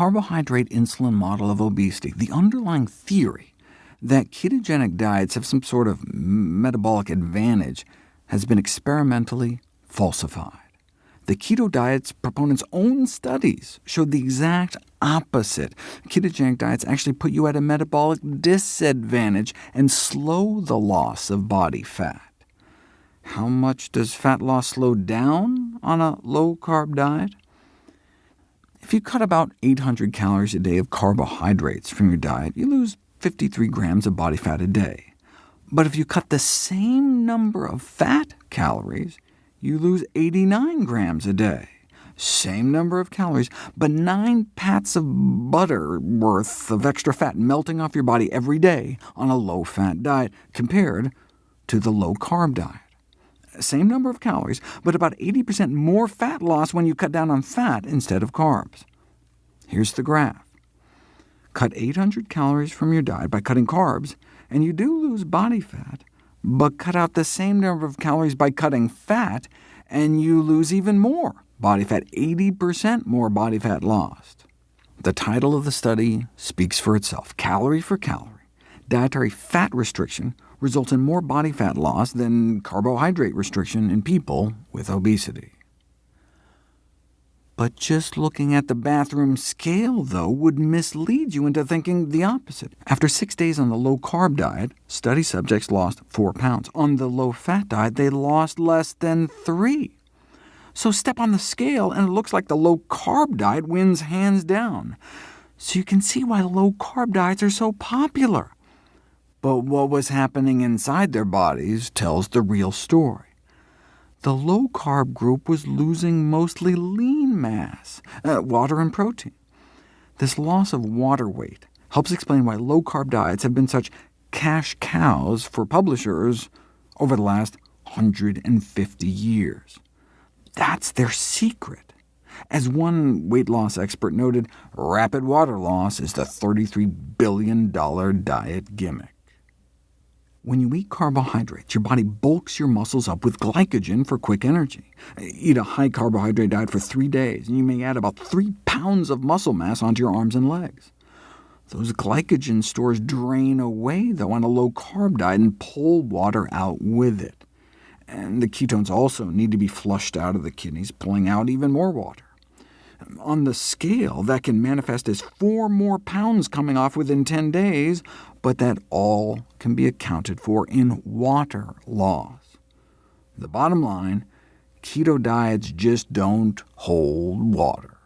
carbohydrate insulin model of obesity, the underlying theory that ketogenic diets have some sort of metabolic advantage has been experimentally falsified. The keto diet's proponents' own studies showed the exact opposite. Ketogenic diets actually put you at a metabolic disadvantage and slow the loss of body fat. How much does fat loss slow down on a low-carb diet? If you cut about 800 calories a day of carbohydrates from your diet, you lose 53 grams of body fat a day. But if you cut the same number of fat calories, you lose 89 grams a day. Same number of calories, but 9 pats of butter worth of extra fat melting off your body every day on a low-fat diet, compared to the low-carb diet. Same number of calories, but about 80% more fat loss when you cut down on fat instead of carbs. Here's the graph. Cut 800 calories from your diet by cutting carbs, and you do lose body fat, but cut out the same number of calories by cutting fat, and you lose even more body fat, 80% more body fat lost. The title of the study speaks for itself. Calorie for calorie, dietary fat restriction results in more body fat loss than carbohydrate restriction in people with obesity. But just looking at the bathroom scale, though, would mislead you into thinking the opposite. After 6 days on the low-carb diet, study subjects lost 4 pounds. On the low-fat diet, they lost less than 3. So step on the scale, and it looks like the low-carb diet wins hands down. So you can see why low-carb diets are so popular. But what was happening inside their bodies tells the real story. The low-carb group was losing mostly lean mass, water and protein. This loss of water weight helps explain why low-carb diets have been such cash cows for publishers over the last 150 years. That's their secret. As one weight loss expert noted, rapid water loss is the $33 billion diet gimmick. When you eat carbohydrates, your body bulks your muscles up with glycogen for quick energy. Eat a high-carbohydrate diet for 3 days, and you may add about 3 pounds of muscle mass onto your arms and legs. Those glycogen stores drain away, though, on a low-carb diet and pull water out with it. And the ketones also need to be flushed out of the kidneys, pulling out even more water. On the scale, that can manifest as 4 more pounds coming off within 10 days, but that all can be accounted for in water loss. The bottom line, keto diets just don't hold water.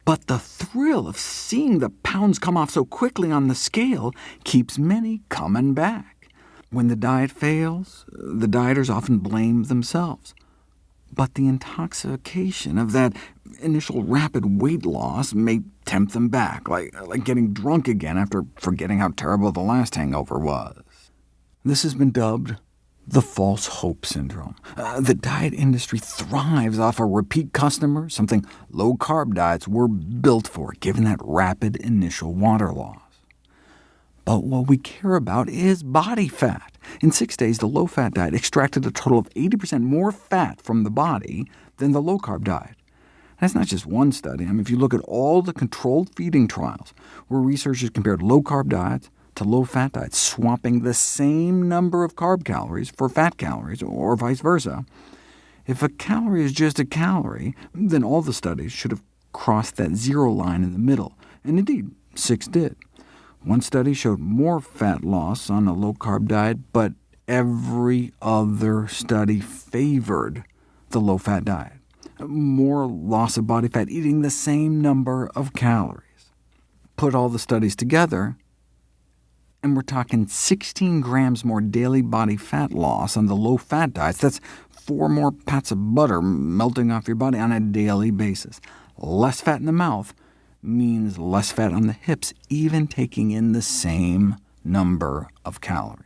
But the thrill of seeing the pounds come off so quickly on the scale keeps many coming back. When the diet fails, the dieters often blame themselves. But the intoxication of that initial rapid weight loss may tempt them back, like getting drunk again after forgetting how terrible the last hangover was. This has been dubbed the false hope syndrome. The diet industry thrives off a repeat customer, something low-carb diets were built for, given that rapid initial water loss. But what we care about is body fat. In 6 days, the low-fat diet extracted a total of 80% more fat from the body than the low-carb diet. That's not just one study. If you look at all the controlled feeding trials, where researchers compared low-carb diets to low-fat diets, swapping the same number of carb calories for fat calories, or vice versa, if a calorie is just a calorie, then all the studies should have crossed that zero line in the middle, and indeed, 6 did. One study showed more fat loss on a low-carb diet, but every other study favored the low-fat diet. More loss of body fat eating the same number of calories. Put all the studies together, and we're talking 16 grams more daily body fat loss on the low-fat diets. That's 4 more pats of butter melting off your body on a daily basis. Less fat in the mouth means less fat on the hips, even taking in the same number of calories.